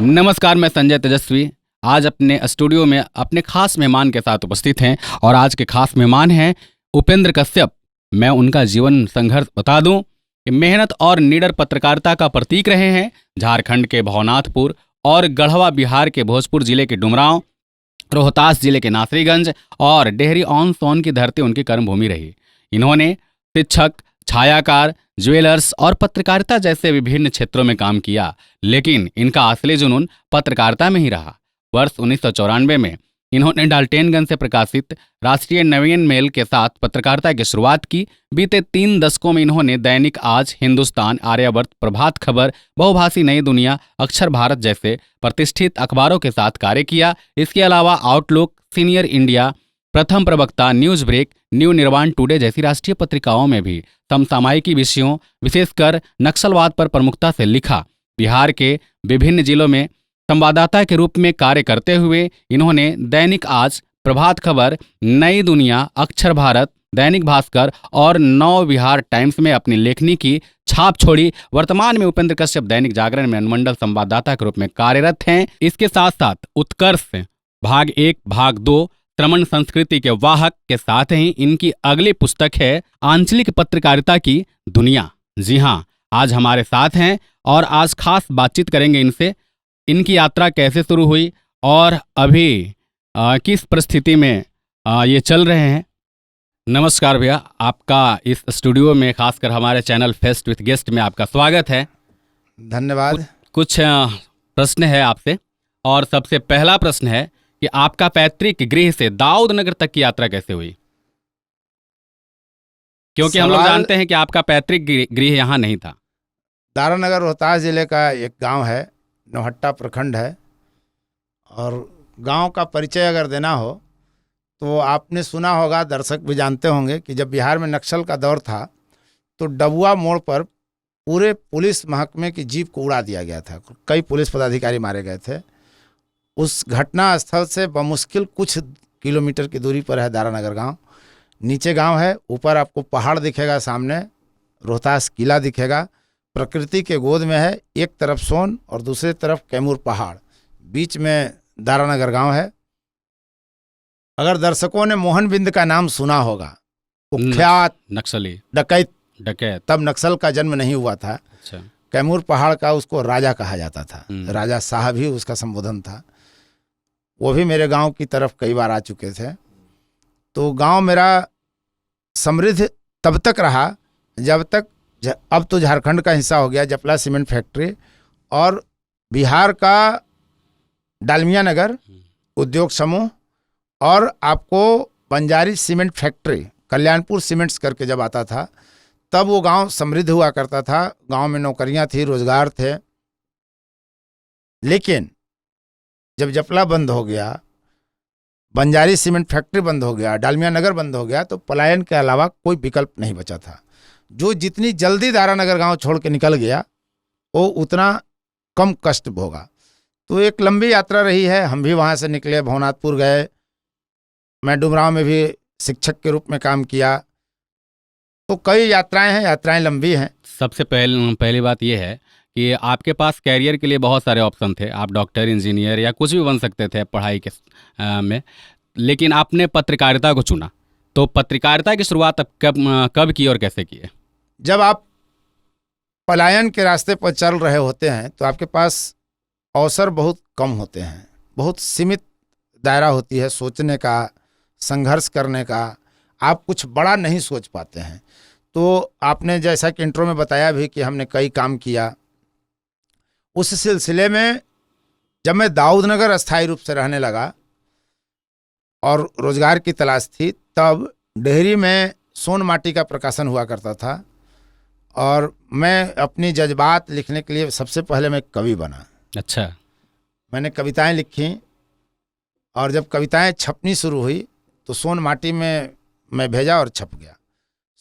नमस्कार, मैं संजय तेजस्वी आज अपने स्टूडियो में अपने खास मेहमान के साथ उपस्थित हैं और आज के खास मेहमान हैं उपेंद्र कश्यप। मैं उनका जीवन संघर्ष बता दूं कि मेहनत और निडर पत्रकारिता का प्रतीक रहे हैं। झारखंड के भवनाथपुर और गढ़वा बिहार के भोजपुर जिले के डुमरांव, रोहतास जिले के नासरीगंज और डेहरी ऑन सोन की धरती उनकी कर्मभूमि रही। इन्होंने शिक्षक, छायाकार, ज्वेलर्स और पत्रकारिता जैसे विभिन्न क्षेत्रों में काम किया, लेकिन इनका असली जुनून पत्रकारिता में ही रहा। वर्ष 1994 में इन्होंने डाल्टेनगंज से प्रकाशित राष्ट्रीय नवीन मेल के साथ पत्रकारिता की शुरुआत की। बीते 3 दशकों में इन्होंने दैनिक आज, हिंदुस्तान, आर्यावर्त, प्रभात खबर, बहुभाषी नई दुनिया, अक्षर भारत जैसे प्रतिष्ठित अखबारों के साथ कार्य किया। इसके अलावा आउटलुक, सीनियर इंडिया, प्रथम प्रवक्ता, न्यूज ब्रेक, न्यू निर्वाण टुडे जैसी राष्ट्रीय पत्रिकाओं में भी समसामयिकी विषयों, विशेषकर नक्सलवाद पर प्रमुखता से लिखा। बिहार के विभिन्न जिलों में संवाददाता के रूप में कार्य करते हुए इन्होंने दैनिक आज, प्रभात खबर, नई दुनिया, अक्षर भारत, दैनिक भास्कर और नव बिहार टाइम्स में अपनी लेखनी की छाप छोड़ी। वर्तमान में उपेंद्र कश्यप दैनिक जागरण में अनुमंडल संवाददाता के रूप में कार्यरत हैं। इसके साथ साथ उत्कर्ष भाग 1, भाग 2, श्रमण संस्कृति के वाहक के साथ ही इनकी अगली पुस्तक है आंचलिक पत्रकारिता की दुनिया। जी हाँ, आज हमारे साथ हैं और आज खास बातचीत करेंगे इनसे। इनकी यात्रा कैसे शुरू हुई और अभी किस परिस्थिति में ये चल रहे हैं। नमस्कार भैया, आपका इस स्टूडियो में, खासकर हमारे चैनल फेस्ट विद गेस्ट में आपका स्वागत है। धन्यवाद। कुछ प्रश्न है आपसे और सबसे पहला प्रश्न है कि आपका पैतृक गृह से दाऊद नगर तक की यात्रा कैसे हुई? क्योंकि हम लोग जानते हैं कि आपका पैतृक गृह यहाँ नहीं था। दारानगर रोहतास जिले का एक गांव है, नौहट्टा प्रखंड है। और गांव का परिचय अगर देना हो तो आपने सुना होगा, दर्शक भी जानते होंगे कि जब बिहार में नक्सल का दौर था तो डबुआ मोड़ पर पूरे पुलिस महकमे की जीप को उड़ा दिया गया था। कई पुलिस पदाधिकारी मारे गए थे। उस घटना स्थल से बमुश्किल कुछ किलोमीटर की दूरी पर है दारानगर गांव। नीचे गांव है, ऊपर आपको पहाड़ दिखेगा, सामने रोहतास किला दिखेगा। प्रकृति के गोद में है, एक तरफ सोन और दूसरी तरफ कैमूर पहाड़, बीच में दारानगर गांव है। अगर दर्शकों ने मोहन बिंद का नाम सुना होगा, कुख्यात नक्सली डकैत, तब नक्सल का जन्म नहीं हुआ था। अच्छा। कैमूर पहाड़ का उसको राजा कहा जाता था, राजा साहब ही उसका संबोधन था। वो भी मेरे गांव की तरफ कई बार आ चुके थे। तो गांव मेरा समृद्ध तब तक रहा जब तक, अब तो झारखंड का हिस्सा हो गया, जपला सीमेंट फैक्ट्री और बिहार का डालमिया नगर उद्योग समूह और आपको Banjari cement factory, Kalyanpur cements करके जब आता था तब वो गांव समृद्ध हुआ करता था। गांव में नौकरियां थी, रोजगार थे। लेकिन जब जपला बंद हो गया, बंजारी सीमेंट फैक्ट्री बंद हो गया, डालमिया नगर बंद हो गया, तो पलायन के अलावा कोई विकल्प नहीं बचा था। जो जितनी जल्दी दारानगर गांव छोड़ के निकल गया वो उतना कम कष्ट भोगा। तो एक लंबी यात्रा रही है। हम भी वहाँ से निकले, भवनाथपुर गए, मैं डुमरांव में भी शिक्षक के रूप में काम किया। तो कई यात्राएं हैं, यात्राएं लंबी हैं। सबसे पहली बात यह है कि आपके पास कैरियर के लिए बहुत सारे ऑप्शन थे। आप डॉक्टर, इंजीनियर या कुछ भी बन सकते थे पढ़ाई के में, लेकिन आपने पत्रकारिता को चुना। तो पत्रकारिता की शुरुआत कब की और कैसे की है? जब आप पलायन के रास्ते पर चल रहे होते हैं तो आपके पास अवसर बहुत कम होते हैं, बहुत सीमित दायरा होती है सोचने का, संघर्ष करने का। आप कुछ बड़ा नहीं सोच पाते हैं। तो आपने जैसा कि इंट्रो में बताया भी कि हमने कई काम किया। उस सिलसिले में जब मैं दाऊदनगर अस्थायी रूप से रहने लगा और रोजगार की तलाश थी, तब डेहरी में सोन माटी का प्रकाशन हुआ करता था और मैं अपनी जज्बात लिखने के लिए सबसे पहले मैं कवि बना। अच्छा। मैंने कविताएं लिखी और जब कविताएं छपनी शुरू हुई तो सोन माटी में मैं भेजा और छप गया।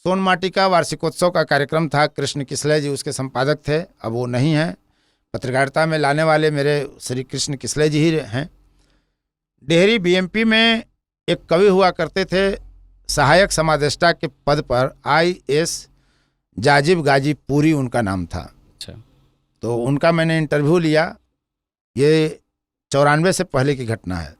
सोन माटी का वार्षिकोत्सव का कार्यक्रम था, कृष्ण किसले जी उसके संपादक थे, अब वो नहीं हैं। पत्रकारिता में लाने वाले मेरे श्री कृष्ण किसले जी ही हैं। डेहरी बीएमपी में एक कवि हुआ करते थे, सहायक समादेष्टा के पद पर IS जाजिब गाजी पूरी उनका नाम था। अच्छा। तो उनका मैंने इंटरव्यू लिया ये 94 से पहले की घटना है।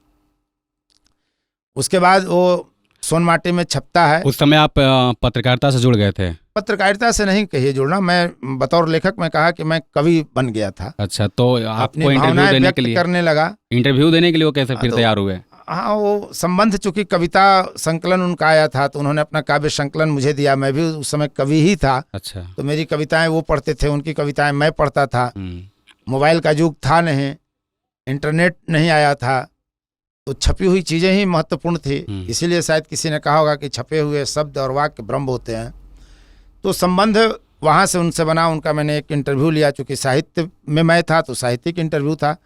उसके बाद वो सोनमाटी में छपता है। उस समय आप पत्रकारिता से जुड़ गए थे? पत्रकारिता से नहीं कहिए जुड़ना, मैं बतौर लेखक में कहा कि मैं कवि बन गया था। अच्छा, तो अपनी आपको इंटरव्यू भावनाएं देने व्यक्त के लिए करने लगा। इंटरव्यू देने के लिए वो कैसे फिर तो तैयार हुए? हाँ, वो संबंध, चूंकि कविता संकलन उनका आया था तो उन्होंने अपना काव्य संकलन मुझे दिया। मैं भी उस समय कवि ही था। अच्छा। तो मेरी कविताएं वो पढ़ते थे, उनकी कविताएं मैं पढ़ता था। मोबाइल का युग था नहीं, इंटरनेट नहीं आया था, तो छपी हुई चीज़ें ही महत्वपूर्ण थी। इसीलिए शायद किसी ने कहा होगा कि छपे हुए शब्द और वाक्य ब्रह्म होते हैं। तो संबंध वहाँ से उनसे बना। उनका मैंने एक इंटरव्यू लिया, चूँकि साहित्य में मैं था तो साहित्यिक इंटरव्यू था।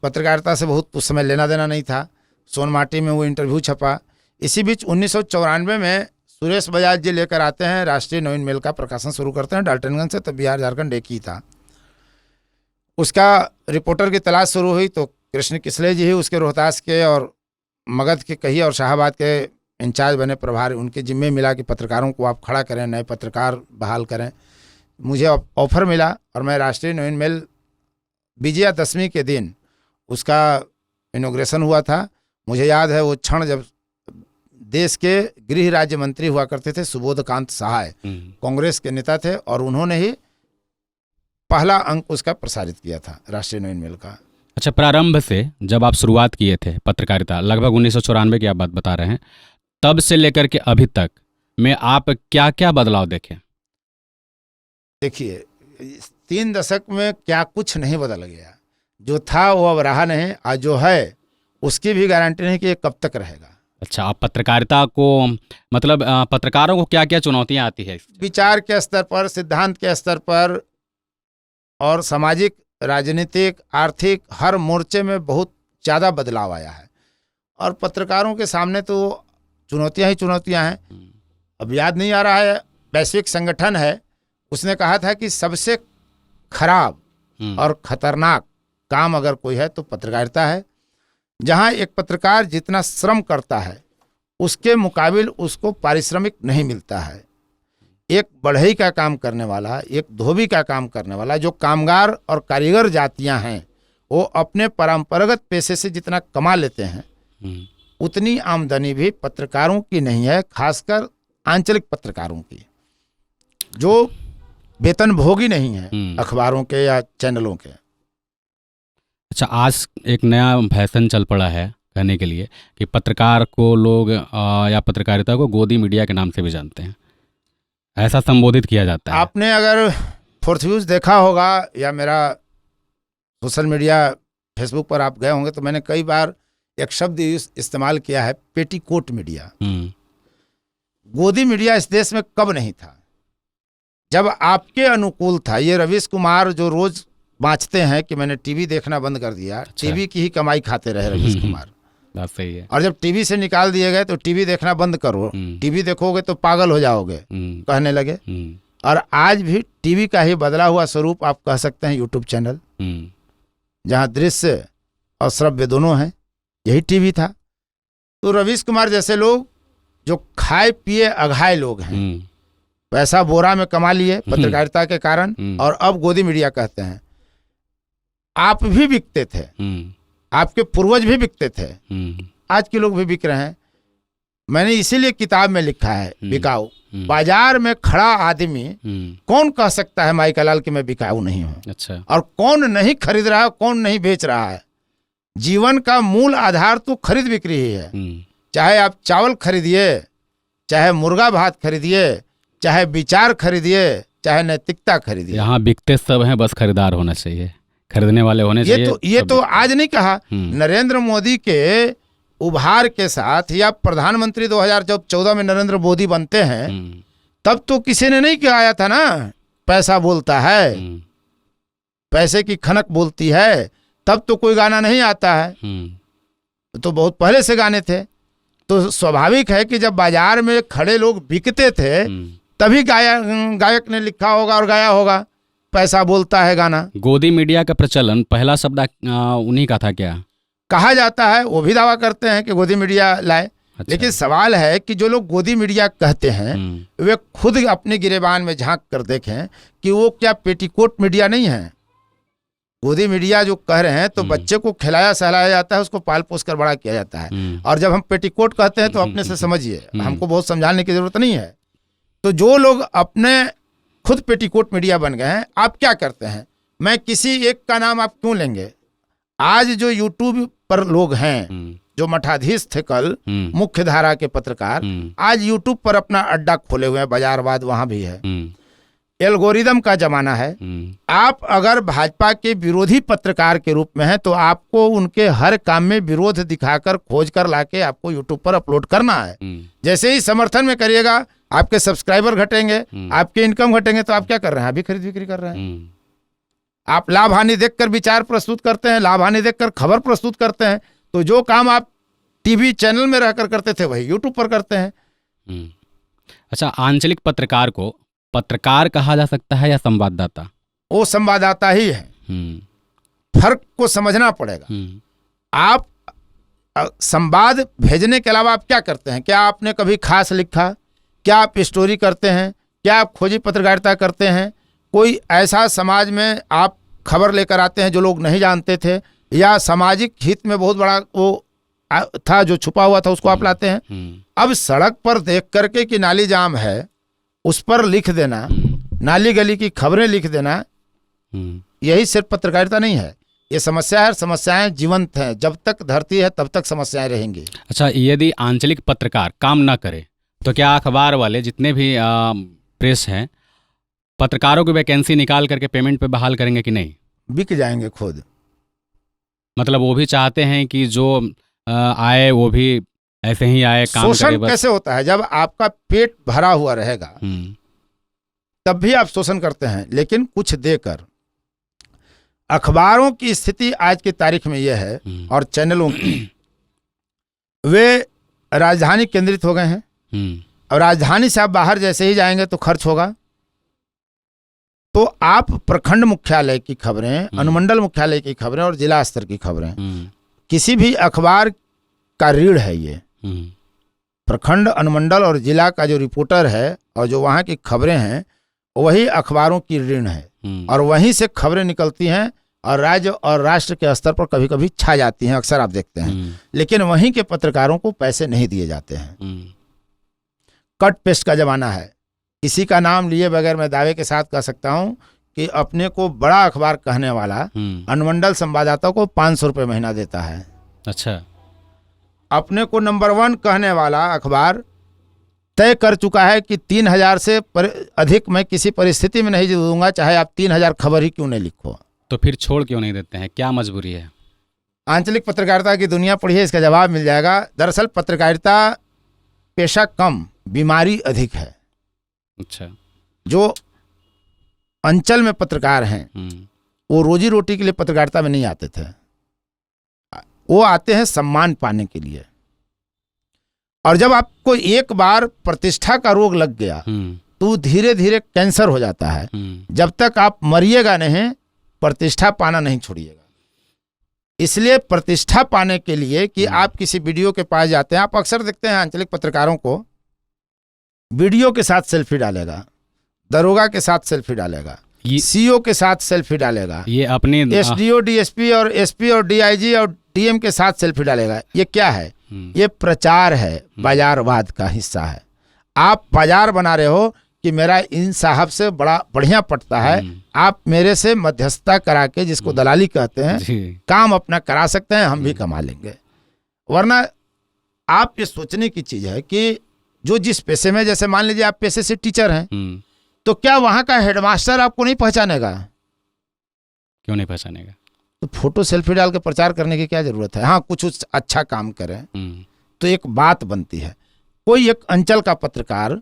पत्रकारिता से बहुत उस समय लेना देना नहीं था। सोनमाटी में वो इंटरव्यू छपा। इसी बीच 1994 में सुरेश बजाज जी लेकर आते हैं, राष्ट्रीय नवीन मेल का प्रकाशन शुरू करते हैं डाल्टनगंज से। तब बिहार झारखंड एक ही था। उसका रिपोर्टर की तलाश शुरू हुई तो कृष्ण किसले जी ही उसके रोहतास के और मगध के कही और शाहबाद के इंचार्ज बने, प्रभारी। उनके जिम्मे मिला कि पत्रकारों को आप खड़ा करें, नए पत्रकार बहाल करें। मुझे ऑफर मिला और मैं राष्ट्रीय नवीन मेल विजयादशमी के दिन उसका इनॉग्रेशन हुआ था। मुझे याद है वो क्षण जब देश के गृह राज्य मंत्री हुआ करते थे सुबोधकांत सहाय, कांग्रेस के नेता थे, और उन्होंने ही पहला अंक उसका प्रसारित किया था राष्ट्रीय नवीन मेल का। अच्छा, प्रारंभ से जब आप शुरुआत किए थे पत्रकारिता, लगभग 1994 की आप बात बता रहे हैं, तब से लेकर के अभी तक में आप क्या क्या बदलाव देखे? देखिए, 3 दशक में क्या कुछ नहीं बदल गया। जो था वो अब रहा नहीं, और जो है उसकी भी गारंटी नहीं कि ये कब तक रहेगा। अच्छा, आप पत्रकारिता को मतलब पत्रकारों को क्या क्या चुनौतियां आती है? विचार के स्तर पर, सिद्धांत के स्तर पर और सामाजिक, राजनीतिक, आर्थिक, हर मोर्चे में बहुत ज़्यादा बदलाव आया है। और पत्रकारों के सामने तो चुनौतियां ही चुनौतियां हैं। अब याद नहीं आ रहा है, वैश्विक संगठन है, उसने कहा था कि सबसे खराब और खतरनाक काम अगर कोई है तो पत्रकारिता है। जहां एक पत्रकार जितना श्रम करता है उसके मुकाबिल उसको पारिश्रमिक नहीं मिलता है। एक बढ़ई का काम करने वाला, एक धोबी का काम करने वाला, जो कामगार और कारीगर जातियां हैं, वो अपने परंपरागत पेशे से जितना कमा लेते हैं उतनी आमदनी भी पत्रकारों की नहीं है, खासकर आंचलिक पत्रकारों की, जो वेतन भोगी नहीं है अखबारों के या चैनलों के। अच्छा, आज एक नया फैशन चल पड़ा है कहने के लिए कि पत्रकार को लोग या पत्रकारिता को गोदी मीडिया के नाम से भी जानते हैं, ऐसा संबोधित किया जाता है। आपने अगर फोर्थ व्यूज देखा होगा या मेरा सोशल मीडिया फेसबुक पर आप गए होंगे तो मैंने कई बार एक शब्द इस्तेमाल किया है, पेटीकोट मीडिया। गोदी मीडिया इस देश में कब नहीं था? जब आपके अनुकूल था। ये रवीश कुमार जो रोज बाँचते हैं कि मैंने टीवी देखना बंद कर दिया, टीवी की ही कमाई खाते रहे रवीश कुमार। बात सही है। और जब टीवी से निकाल दिए गए तो टीवी देखना बंद करो, टीवी देखोगे तो पागल हो जाओगे कहने लगे। और आज भी टीवी का ही बदला हुआ स्वरूप आप कह सकते हैं यूट्यूब चैनल, जहां दृश्य और श्रव्य दोनों हैं, यही टीवी था। तो रवीश कुमार जैसे लोग जो खाए पिए अघाए लोग हैं, पैसा बोरा में कमा लिए पत्रकारिता के कारण, और अब गोदी मीडिया कहते हैं। आप भी बिकते थे, आपके पूर्वज भी बिकते थे, आज के लोग भी बिक रहे हैं। मैंने इसीलिए किताब में लिखा है बिकाऊ। बाजार में खड़ा आदमी कौन कह सकता है माई का लाल कि मैं बिकाऊ नहीं हूं? अच्छा। और कौन नहीं खरीद रहा है, कौन नहीं बेच रहा है? जीवन का मूल आधार तो खरीद बिक्री ही है। चाहे आप चावल खरीदिए, चाहे मुर्गा भात खरीदिए, चाहे विचार खरीदिए, चाहे नैतिकता खरीदिए। यहाँ बिकते सब हैं, बस खरीदार होना चाहिए, खरीदने वाले होने चाहिए। ये तो आज नहीं कहा। नरेंद्र मोदी के उभार के साथ या प्रधानमंत्री 2014 में नरेंद्र मोदी बनते हैं, तब तो किसी ने नहीं कहा था ना पैसा बोलता है, पैसे की खनक बोलती है। तब तो कोई गाना नहीं आता है, तो बहुत पहले से गाने थे। तो स्वाभाविक है कि जब बाजार में खड़े लोग बिकते थे तभी गायक ने लिखा होगा और गाया होगा पैसा बोलता है गाना। गोदी मीडिया का प्रचलन पहला शब्द उन्हीं का था क्या? कहा जाता है, वो भी दावा करते हैं कि गोदी मीडिया लाए। अच्छा। लेकिन सवाल है कि जो लोग गोदी मीडिया कहते हैं वे खुद अपने गिरेबान में झांक कर देखें कि वो क्या पेटीकोट मीडिया नहीं है? गोदी मीडिया जो कह रहे हैं, तो बच्चे को खिलाया सहलाया जाता है, उसको पाल पोस कर बड़ा किया जाता है। और जब हम पेटीकोट कहते हैं तो अपने से समझिए, हमको बहुत समझाने की जरूरत नहीं है। तो जो लोग अपने खुद पेटीकोट मीडिया बन गए हैं, आप क्या करते हैं? मैं किसी एक का नाम आप क्यों लेंगे? आज जो यूट्यूब पर लोग हैं, जो मठाधीश थे कल, मुख्य धारा के पत्रकार, आज यूट्यूब पर अपना अड्डा खोले हुए हैं, बाजारवाद वहां भी है। एल्गोरिदम का जमाना है। आप अगर भाजपा के विरोधी पत्रकार के रूप में हैं, तो आपको उनके हर काम में विरोध दिखाकर खोज कर लाके आपको यूट्यूब पर अपलोड करना है। जैसे ही समर्थन में करिएगा, आपके सब्सक्राइबर घटेंगे, आपके इनकम घटेंगे, तो आप क्या कर रहे हैं? अभी खरीद बिक्री कर रहे हैं। आप लाभ हानि देखकर विचार प्रस्तुत करते हैं, लाभ हानि देखकर खबर प्रस्तुत करते हैं। तो जो काम आप टीवी चैनल में रहकर करते थे, वही यूट्यूब पर करते हैं। अच्छा, आंचलिक पत्रकार को पत्रकार कहा जा सकता है या संवाददाता? वो संवाददाता ही है। फर्क को समझना पड़ेगा। आप संवाद भेजने के अलावा आप क्या करते हैं? क्या आपने कभी खास लिखा? क्या आप स्टोरी करते हैं? क्या आप खोजी पत्रकारिता करते हैं? कोई ऐसा समाज में आप खबर लेकर आते हैं जो लोग नहीं जानते थे, या सामाजिक हित में बहुत बड़ा वो था जो छुपा हुआ था, उसको आप लाते हैं। अब सड़क पर देख करके कि नाली जाम है, उस पर लिख देना, नाली गली की खबरें लिख देना, यही सिर्फ पत्रकारिता नहीं है। ये समस्या है, समस्याएं जीवंत हैं। जब तक धरती है तब तक समस्याएं रहेंगी। अच्छा, यदि आंचलिक पत्रकार काम ना करे तो क्या अखबार वाले जितने भी प्रेस हैं, पत्रकारों की वैकेंसी निकाल करके पेमेंट पे बहाल करेंगे कि नहीं? बिक जाएंगे खुद। मतलब वो भी चाहते हैं कि जो आए वो भी ऐसे ही आए, काम करे। शोषण कैसे होता है? जब आपका पेट भरा हुआ रहेगा तब भी आप शोषण करते हैं, लेकिन कुछ देकर। अखबारों की स्थिति आज की तारीख में यह है, और चैनलों की, वे राजधानी केंद्रित हो गए हैं। और राजधानी से आप बाहर जैसे ही जाएंगे तो खर्च होगा। तो आप प्रखंड मुख्यालय की खबरें, अनुमंडल मुख्यालय की खबरें और जिला स्तर की खबरें, किसी भी अखबार का रीढ़ है ये। प्रखंड, अनुमंडल और जिला का जो रिपोर्टर है और जो वहाँ की खबरें हैं, वही अखबारों की ऋण है। और वहीं से खबरें निकलती हैं और राज्य और राष्ट्र के स्तर पर कभी कभी छा जाती हैं, अक्सर आप देखते हैं। लेकिन वहीं के पत्रकारों को पैसे नहीं दिए जाते हैं। कट पेस्ट का जमाना है। किसी का नाम लिए बगैर मैं दावे के साथ कह सकता हूं कि अपने को बड़ा अखबार कहने वाला अनुमंडल संवाददाता को 500 रुपये महीना देता है। अच्छा। अपने को नंबर 1 कहने वाला अखबार तय कर चुका है कि 3000 से अधिक मैं किसी परिस्थिति में नहीं दूंगा, चाहे आप 3000 खबर ही क्यों नहीं लिखो। तो फिर छोड़ क्यों नहीं देते हैं? क्या मजबूरी है? आंचलिक पत्रकारिता की दुनिया पढ़िए, इसका जवाब मिल जाएगा। दरअसल पत्रकारिता पेशा कम, बीमारी अधिक है। अच्छा। जो अंचल में पत्रकार हैं वो रोजी रोटी के लिए पत्रकारिता में नहीं आते थे, वो आते हैं सम्मान पाने के लिए। और जब आपको एक बार प्रतिष्ठा का रोग लग गया तो धीरे धीरे कैंसर हो जाता है। जब तक आप मरिएगा नहीं, प्रतिष्ठा पाना नहीं छोड़िएगा। इसलिए प्रतिष्ठा पाने के लिए कि आप किसी वीडियो के पास जाते हैं, आप अक्सर देखते हैं आंचलिक पत्रकारों को, वीडियो के साथ सेल्फी डालेगा, दरोगा के साथ सेल्फी डालेगा, सीओ के साथ सेल्फी डालेगा, ये अपने एसडीओ, डीएसपी और एसपी और डीआईजी और डीएम के साथ सेल्फी डालेगा। ये क्या है? ये प्रचार है, बाजारवाद का हिस्सा है। आप बाजार बना रहे हो कि मेरा इन साहब से बड़ा बढ़िया पटता है, आप मेरे से मध्यस्थता करा के, जिसको दलाली कहते हैं, काम अपना करा सकते हैं, हम भी कमा लेंगे। वरना आप ये सोचने की चीज है कि जो जिस पेशे में, जैसे मान लीजिए आप पेशे से टीचर हैं, तो क्या वहां का हेडमास्टर आपको नहीं पहचानेगा? क्यों नहीं पहचानेगा? तो फोटो सेल्फी डाल के प्रचार करने की क्या जरूरत है? हाँ, कुछ अच्छा काम करें तो एक बात बनती है। कोई एक अंचल का पत्रकार,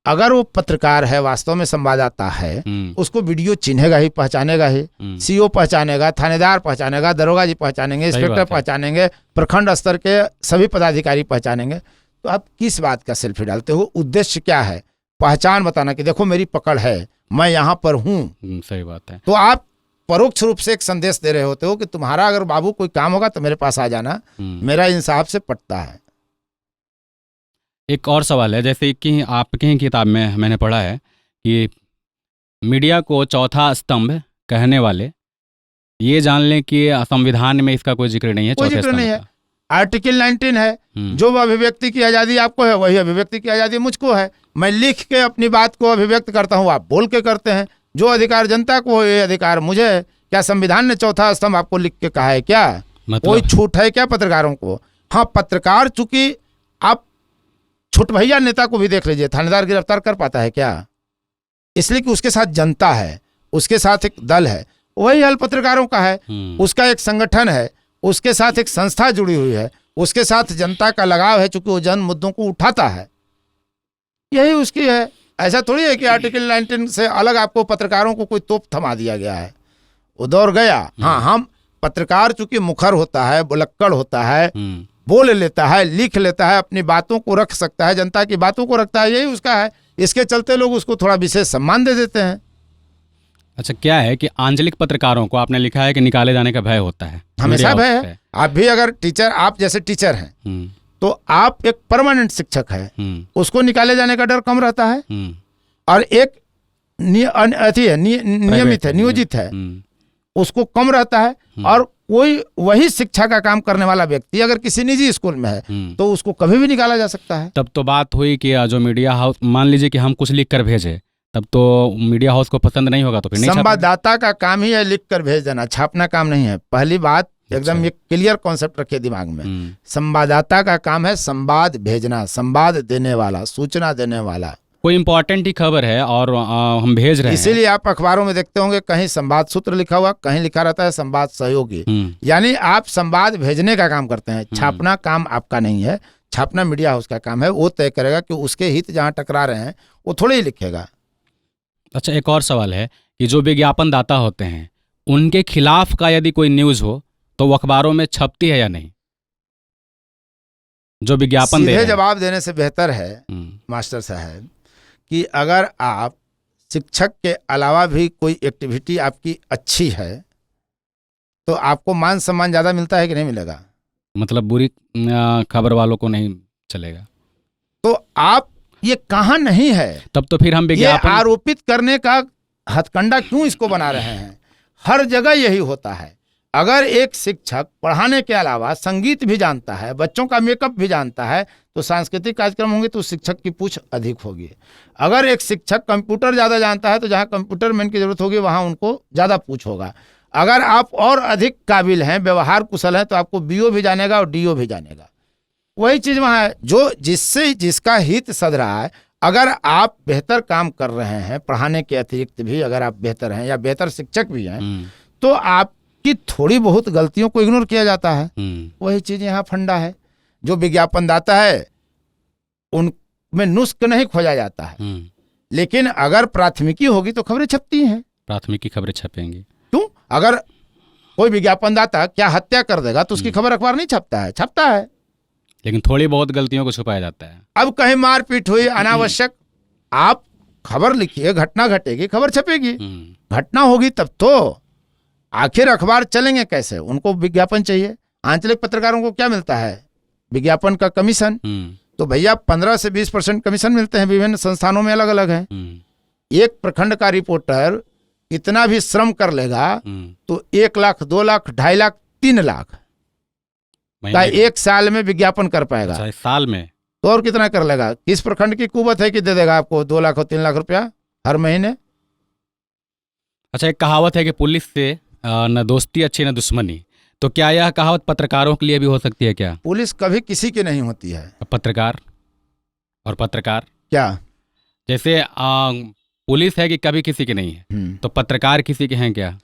अगर वो पत्रकार है, वास्तव में संवाददाता है, उसको वीडियो चिन्हेगा ही, पहचानेगा ही। सीओ पहचानेगा, थानेदार पहचानेगा, दरोगा जी पहचानेंगे, इंस्पेक्टर पहचानेंगे, प्रखंड स्तर के सभी पदाधिकारी पहचानेंगे। तो आप किस बात का सेल्फी डालते हो? उद्देश्य क्या है? पहचान बताना कि देखो मेरी पकड़ है, मैं यहाँ पर हूँ। सही बात है। तो आप परोक्ष रूप से एक संदेश दे रहे होते हो कि तुम्हारा अगर बाबू कोई काम होगा तो मेरे पास आ जाना, मेरा इन साहब से पटता है। एक और सवाल है, जैसे कि आपकी ही किताब में मैंने पढ़ा है कि मीडिया को चौथा स्तंभ कहने वाले ये जान लें कि संविधान में इसका कोई जिक्र नहीं है, कोई चौथे जिक्र नहीं स्तंभ है। का। आर्टिकल 19 है, जो अभिव्यक्ति की आज़ादी आपको है वही अभिव्यक्ति की आज़ादी मुझको है। मैं लिख के अपनी बात को अभिव्यक्त करता हूँ, आप बोल के करते हैं। जो अधिकार जनता को है, ये अधिकार मुझे है। क्या संविधान ने चौथा स्तंभ आपको लिख के कहा है क्या? कोई छूट है क्या पत्रकारों को? हाँ, पत्रकार, चूंकि आप छुटभैया नेता को भी देख लीजिए, थानेदार गिरफ्तार कर पाता है क्या? इसलिए कि उसके साथ जनता है, उसके साथ एक दल है। वही हाल पत्रकारों का है, उसका एक संगठन है, उसके साथ एक संस्था जुड़ी हुई है, उसके साथ जनता का लगाव है, चूंकि वो जन मुद्दों को उठाता है। यही उसकी है। ऐसा थोड़ी है कि आर्टिकल 19 से अलग आपको पत्रकारों को कोई तोप थमा दिया गया है, वो दौर गया। हाँ, हम पत्रकार चूंकि मुखर होता है, बुलक्कड़ होता है, बोल लेता है, लिख लेता है, अपनी बातों को रख सकता है, जनता की बातों को रखता है, यही उसका है। इसके चलते लोग उसको थोड़ा विशेष सम्मान दे देते हैं। अच्छा, क्या है कि आंचलिक पत्रकारों को आपने लिखा है कि निकाले जाने का भय होता है, हमेशा भय है। आप भी अगर टीचर, आप जैसे टीचर हैं तो आप एक परमानेंट शिक्षक है, उसको निकाले जाने का डर कम रहता है। और एक नियमित है, नियोजित है, उसको कम रहता है। और कोई वही शिक्षा का काम करने वाला व्यक्ति अगर किसी निजी स्कूल में है तो उसको कभी भी निकाला जा सकता है। तब तो बात हुई कि जो मीडिया हाउस, मान लीजिए कि हम कुछ लिख कर भेजे, तब तो मीडिया हाउस को पसंद नहीं होगा, तो फिर नहीं संवाददाता का काम ही है लिख कर भेज देना, छापना काम नहीं है। पहली बात एकदम ये क्लियर कॉन्सेप्ट रखिए दिमाग में। संवाददाता का काम है संवाद भेजना, संवाद देने वाला, सूचना देने वाला। कोई इंपॉर्टेंट ही खबर है और हम भेज रहे हैं, इसीलिए आप अखबारों में देखते होंगे कहीं संवाद सूत्र लिखा हुआ, कहीं लिखा रहता है संवाद सहयोगी। यानी आप संवाद भेजने का काम करते हैं, छापना काम आपका नहीं है। छापना मीडिया हाउस का काम है, वो तय करेगा कि उसके हित जहाँ टकरा रहे हैं वो थोड़े ही लिखेगा। अच्छा, एक और सवाल है कि जो विज्ञापन दाता होते हैं उनके खिलाफ का यदि कोई न्यूज हो तो वो अखबारों में छपती है या नहीं? जो विज्ञापन दे रहे हैं। जवाब देने से बेहतर है मास्टर साहब कि अगर आप शिक्षक के अलावा भी कोई एक्टिविटी आपकी अच्छी है तो आपको मान सम्मान ज्यादा मिलता है कि नहीं मिलेगा? मतलब बुरी खबर वालों को नहीं चलेगा। तो आप ये कहाँ नहीं है? तब तो फिर हम विज्ञापन, ये आरोपित करने का हथकंडा क्यों इसको बना रहे हैं? हर जगह यही होता है। अगर एक शिक्षक पढ़ाने के अलावा संगीत भी जानता है, बच्चों का मेकअप भी जानता है, तो सांस्कृतिक कार्यक्रम होंगे तो शिक्षक की पूछ अधिक होगी। अगर एक शिक्षक कंप्यूटर ज़्यादा जानता है तो जहाँ कंप्यूटर मैन की जरूरत होगी वहाँ उनको ज़्यादा पूछ होगा। अगर आप और अधिक काबिल हैं, व्यवहार कुशल हैं, तो आपको बीओ भी जानेगा और डीओ भी जानेगा। वही चीज़ वहाँ है, जो जिससे जिसका हित सध रहा है। अगर आप बेहतर काम कर रहे हैं, पढ़ाने के अतिरिक्त भी अगर आप बेहतर हैं या बेहतर शिक्षक भी हैं, तो आपकी थोड़ी बहुत गलतियों को इग्नोर किया जाता है। वही चीज़ यहाँ फंडा है। जो विज्ञापन दाता है उनमें नुस्ख नहीं खोजा जाता है, लेकिन अगर प्राथमिकी होगी तो खबरें छपती हैं। प्राथमिकी खबरें छपेंगी। क्यों? अगर कोई विज्ञापन दाता क्या हत्या कर देगा तो उसकी खबर अखबार नहीं छपता है? छपता है, लेकिन थोड़ी बहुत गलतियों को छुपाया जाता है। अब कहीं मारपीट हुई अनावश्यक, आप खबर लिखिए, घटना घटेगी, खबर छपेगी। घटना होगी तब तो आखिर अखबार चलेंगे कैसे? उनको विज्ञापन चाहिए। आंचलिक पत्रकारों को क्या मिलता है? विज्ञापन का कमीशन। तो भैया 15 से 20% कमीशन मिलते हैं, विभिन्न संस्थानों में अलग अलग है। एक प्रखंड का रिपोर्टर इतना भी श्रम कर लेगा तो 1 लाख, 2 लाख, 2.5 लाख, 3 लाख का एक साल में विज्ञापन कर पाएगा। अच्छा, साल में तो और कितना कर लेगा? किस प्रखंड की कुवत है कि दे देगा आपको 2 लाख और 3 लाख रुपया हर महीने? अच्छा, एक कहावत है कि पुलिस से न दोस्ती अच्छी न दुश्मनी, तो क्या यह कहावत पत्रकारों के लिए भी हो सकती है क्या? पुलिस कभी किसी की नहीं होती है। पत्रकार और पत्रकार क्या? जैसे पुलिस है कि कभी किसी की नहीं है, तो पत्रकार किसी के हैं क्या?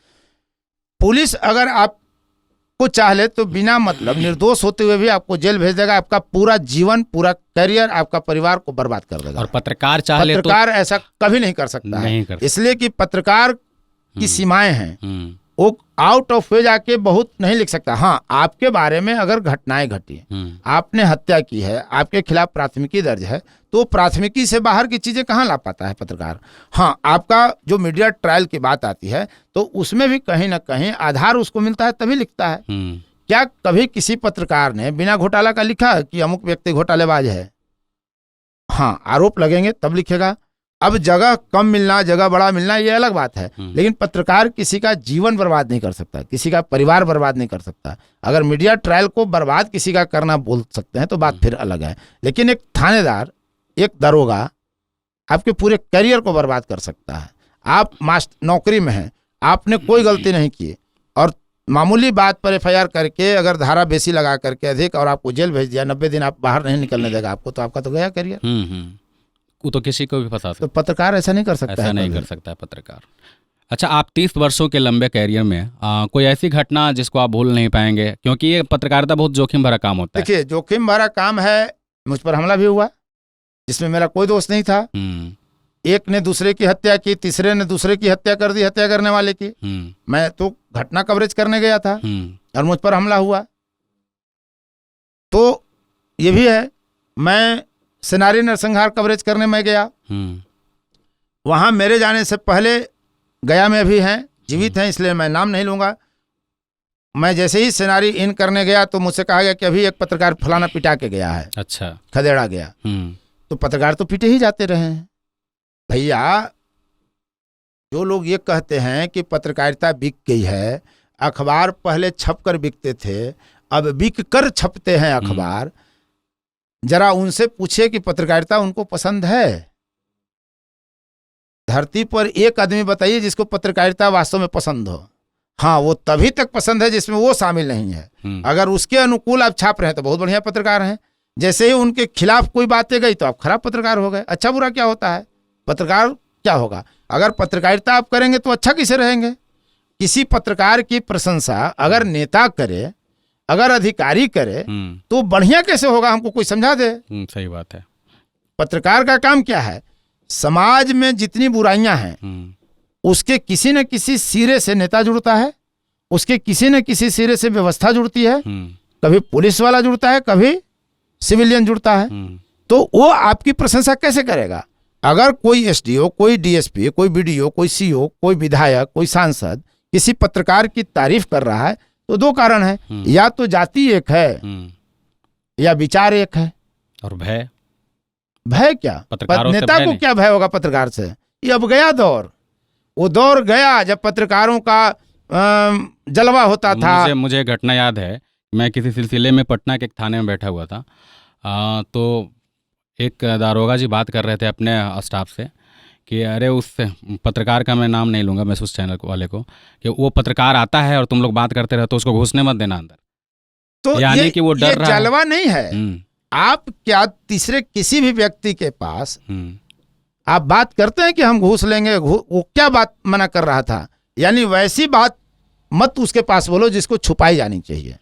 पुलिस अगर आपको चाह ले तो बिना मतलब निर्दोष होते हुए भी आपको जेल भेज देगा, आपका पूरा जीवन, पूरा करियर, आपका परिवार को बर्बाद कर देगा। और पत्रकार चाह ले तो पत्रकार ऐसा कभी नहीं कर सकता है, इसलिए कि पत्रकार की सीमाएं हैं। वो आउट ऑफ वे जाके बहुत नहीं लिख सकता। हाँ, आपके बारे में अगर घटनाएं घटी, आपने हत्या की है, आपके खिलाफ प्राथमिकी दर्ज है, तो प्राथमिकी से बाहर की चीजें कहाँ ला पाता है पत्रकार? हाँ, आपका जो मीडिया ट्रायल की बात आती है तो उसमें भी कहीं ना कहीं आधार उसको मिलता है तभी लिखता है। क्या कभी किसी पत्रकार ने बिना घोटाला का लिखा कि अमुक व्यक्ति घोटालेबाज है? हाँ, आरोप लगेंगे तब लिखेगा। अब जगह कम मिलना, जगह बड़ा मिलना, ये अलग बात है, लेकिन पत्रकार किसी का जीवन बर्बाद नहीं कर सकता, किसी का परिवार बर्बाद नहीं कर सकता। अगर मीडिया ट्रायल को बर्बाद किसी का करना बोल सकते हैं तो बात फिर अलग है, लेकिन एक थानेदार, एक दरोगा आपके पूरे करियर को बर्बाद कर सकता है। आप नौकरी में हैं, आपने कोई गलती नहीं की और मामूली बात पर FIR करके अगर धारा बेसी लगा करके अधिक और आपको जेल भेज दिया, 90 दिन आप बाहर नहीं निकलने देगा आपको, तो आपका तो गया करियर। वो तो किसी को भी फंसा सकता तो पत्रकार ऐसा नहीं कर सकता ऐसा है, नहीं कर सकता है पत्रकार। अच्छा, आप 30 वर्षों के लंबे कैरियर में कोई ऐसी घटना जिसको आप भूल नहीं पाएंगे, क्योंकि ये पत्रकारिता बहुत जोखिम भरा काम होता है। देखिए, जोखिम भरा काम है। मुझ पर हमला भी हुआ जिसमें मेरा कोई दोष नहीं था। एक ने दूसरे की हत्या की, तीसरे ने दूसरे की हत्या कर दी, हत्या करने वाले की। मैं तो घटना कवरेज करने गया था और मुझ पर हमला हुआ। तो ये भी है, मैं सेनारी नरसंहार कवरेज करने में गया, वहां मेरे जाने से पहले गया में भी हैं, जीवित हैं, इसलिए मैं नाम नहीं लूंगा। मैं जैसे ही सेनारी इन करने गया तो मुझसे कहा गया कि अभी एक पत्रकार फलाना पिटा के गया है। अच्छा, खदेड़ा गया। तो पत्रकार तो पीटे ही जाते रहे हैं भैया। जो लोग ये कहते हैं कि पत्रकारिता बिक गई है, अखबार पहले छपकर बिकते थे, अब बिक कर छपते हैं अखबार, जरा उनसे पूछे कि पत्रकारिता उनको पसंद है? धरती पर एक आदमी बताइए जिसको पत्रकारिता वास्तव में पसंद हो। हाँ, वो तभी तक पसंद है जिसमें वो शामिल नहीं है। अगर उसके अनुकूल आप छाप रहे हैं तो बहुत बढ़िया पत्रकार हैं, जैसे ही उनके खिलाफ कोई बातें गई तो आप खराब पत्रकार हो गए। अच्छा बुरा क्या होता है? पत्रकार क्या होगा? अगर पत्रकारिता आप करेंगे तो अच्छा किसे रहेंगे? किसी पत्रकार की प्रशंसा अगर नेता करे, अगर अधिकारी करे तो बढ़िया कैसे होगा? हमको कोई समझा दे। सही बात है। पत्रकार का काम क्या है? समाज में जितनी बुराइयां हैं उसके किसी न किसी सिरे से नेता जुड़ता है, उसके किसी न किसी सिरे से व्यवस्था जुड़ती है, कभी पुलिस वाला जुड़ता है, कभी सिविलियन जुड़ता है। तो वो आपकी प्रशंसा कैसे करेगा? अगर कोई SDO, कोई DSP, कोई BDO, कोई CO, कोई विधायक, कोई सांसद किसी पत्रकार की तारीफ कर रहा है तो दो कारण है, या तो जाति एक है या विचार एक है। और भय क्या? नेता को क्या भय होगा पत्रकार से? ये अब गया दौर, वो दौर गया जब पत्रकारों का जलवा होता था। मुझे घटना याद है, मैं किसी सिलसिले में पटना के एक थाने में बैठा हुआ था, तो एक दारोगा जी बात कर रहे थे अपने स्टाफ से कि अरे उस पत्रकार का मैं नाम नहीं लूँगा, मैं उस चैनल वाले को, कि वो पत्रकार आता है और तुम लोग बात करते रहो तो उसको घुसने मत देना अंदर। तो यानी कि वो डर रहा जलवा नहीं है। आप क्या तीसरे किसी भी व्यक्ति के पास आप बात करते हैं कि हम घूस लेंगे, वो क्या बात मना कर रहा था? यानी वैसी बात मत उसके पास बोलो जिसको छुपाई जानी चाहिए।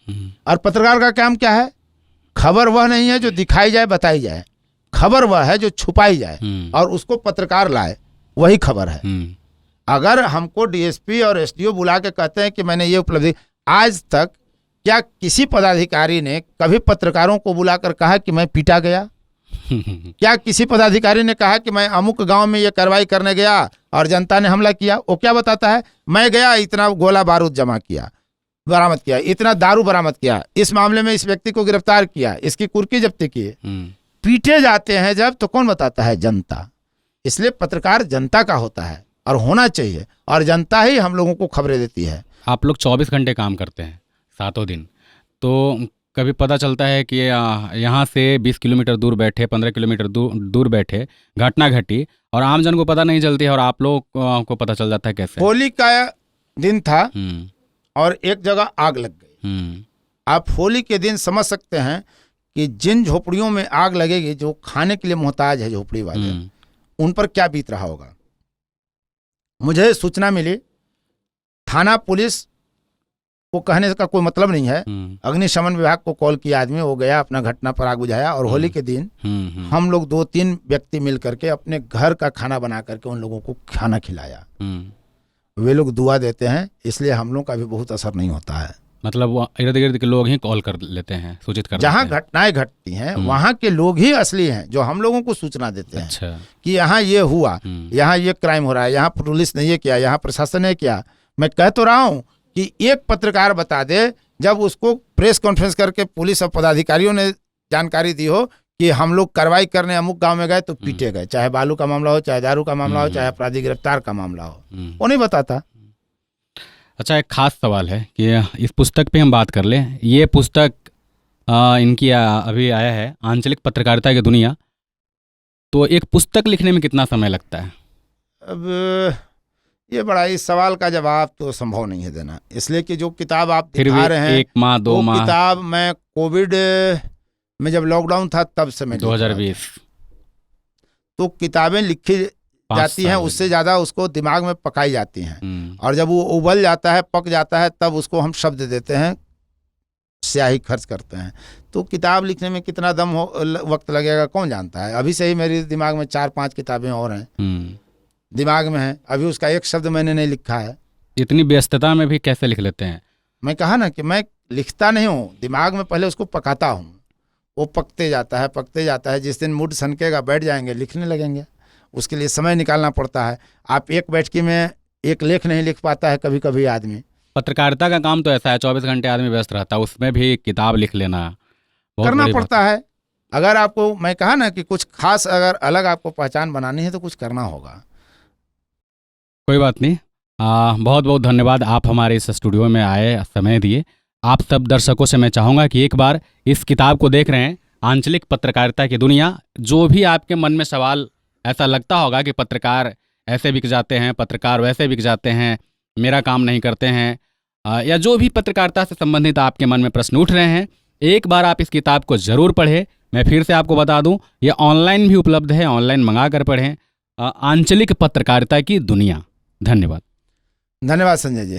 और पत्रकार का काम क्या है? खबर वह नहीं है जो दिखाई जाए, बताई जाए, खबर वह है जो छुपाई जाए और उसको पत्रकार लाए, वही खबर है। अगर हमको DSP और SDO बुला के कहते हैं कि मैंने ये उपलब्धि, आज तक क्या किसी पदाधिकारी ने कभी पत्रकारों को बुलाकर कहा कि मैं पीटा गया? क्या किसी पदाधिकारी ने कहा कि मैं अमुक गांव में ये कार्रवाई करने गया और जनता ने हमला किया? वो क्या बताता है? मैं गया, इतना गोला बारूद जमा किया, बरामद किया, इतना दारू बरामद किया, इस मामले में इस व्यक्ति को गिरफ्तार किया, इसकी कुर्की जब्ती की। पीटे जाते हैं जब, तो कौन बताता है? जनता। इसलिए पत्रकार जनता का होता है और होना चाहिए, और जनता ही हम लोगों को खबरें देती है। आप लोग 24 घंटे काम करते हैं, 7 दिन, तो कभी पता चलता है कि यहाँ से 20 किलोमीटर दूर बैठे, 15 किलोमीटर दूर बैठे घटना घटी और आमजन को पता नहीं चलती है और आप लोग को पता चल जाता है कैसे? होली का दिन था और एक जगह आग लग गई। आप होली के दिन समझ सकते हैं कि जिन झोपड़ियों में आग लगेगी, जो खाने के लिए मोहताज है झोपड़ी वाले, उन पर क्या बीत रहा होगा। मुझे सूचना मिली, थाना पुलिस को कहने का कोई मतलब नहीं है, अग्निशमन विभाग को कॉल किया आदमी, वो गया, अपना घटना पर आग बुझाया और होली के दिन हम लोग 2-3 व्यक्ति मिल करके अपने घर का खाना बना करके उन लोगों को खाना खिलाया। वे लोग दुआ देते हैं, इसलिए हम लोग का भी बहुत असर नहीं होता है। मतलब वो इर्द गिर्द के लोग ही कॉल कर लेते हैं, सूचित कर जहाँ घटनाएं घटती हैं वहाँ के लोग ही असली हैं जो हम लोगों को सूचना देते हैं। अच्छा। कि यहाँ ये हुआ, यहाँ ये क्राइम हो रहा है, यहाँ पुलिस ने ये किया, यहाँ प्रशासन ने किया। मैं कह तो रहा हूँ कि एक पत्रकार बता दे, जब उसको प्रेस कॉन्फ्रेंस करके पुलिस और पदाधिकारियों ने जानकारी दी हो कि हम लोग कार्रवाई करने अमुक गांव में गए तो पीटे गए, चाहे बालू का मामला हो, चाहे दारू का मामला हो, चाहे अपराधी गिरफ्तार का मामला हो, वो नहीं बताता। अच्छा, एक खास सवाल है कि इस पुस्तक पे हम बात कर लें। ये पुस्तक इनकी अभी आया है, आंचलिक पत्रकारिता की दुनिया। तो एक पुस्तक लिखने में कितना समय लगता है? अब ये बड़ा इस सवाल का जवाब तो संभव नहीं है देना, इसलिए कि जो किताब आप फिर दिखा भी रहे हैं 1 माह 2 वो माह किताब मैं कोविड में जब लॉकडाउन था तब से मैं लिख रहा था। 2020 तो किताबें लिखी 5 जाती हैं, साल उससे ज़्यादा उसको दिमाग में पकाई जाती हैं, हम्म, और जब वो उबल जाता है, पक जाता है, तब उसको हम शब्द देते हैं, स्याही खर्च करते हैं। तो किताब लिखने में कितना वक्त लगेगा कौन जानता है। अभी से ही मेरे दिमाग में 4-5 किताबें और हैं, दिमाग में हैं, अभी उसका एक शब्द मैंने नहीं लिखा है। इतनी व्यस्तता में भी कैसे लिख लेते हैं? मैं कहा ना कि मैं लिखता नहीं हूँ, दिमाग में पहले उसको पकाता हूँ, वो पकते जाता है, पकते जाता है। जिस दिन मूड सनकेगा बैठ जाएंगे, लिखने लगेंगे। उसके लिए समय निकालना पड़ता है। आप एक बैठकी में एक लेख नहीं लिख पाता है कभी कभी आदमी। पत्रकारिता का काम तो ऐसा है, 24 घंटे आदमी व्यस्त रहता है, उसमें भी किताब लिख लेना बहुत करना बड़ी बात पड़ता है। अगर आपको, मैं कहा ना कि कुछ खास अगर अलग आपको पहचान बनानी है तो कुछ करना होगा। कोई बात नहीं। बहुत बहुत धन्यवाद, आप हमारे इस स्टूडियो में आए, समय दिए। आप सब दर्शकों से मैं चाहूँगा कि एक बार इस किताब को देख रहे हैं, आंचलिक पत्रकारिता की दुनिया। जो भी आपके मन में सवाल ऐसा लगता होगा कि पत्रकार ऐसे बिक जाते हैं, पत्रकार वैसे बिक जाते हैं, मेरा काम नहीं करते हैं, या जो भी पत्रकारिता से संबंधित आपके मन में प्रश्न उठ रहे हैं, एक बार आप इस किताब को ज़रूर पढ़ें। मैं फिर से आपको बता दूं, ये ऑनलाइन भी उपलब्ध है, ऑनलाइन मंगा कर पढ़ें। आंचलिक पत्रकारिता की दुनिया। धन्यवाद। धन्यवाद संजय जी।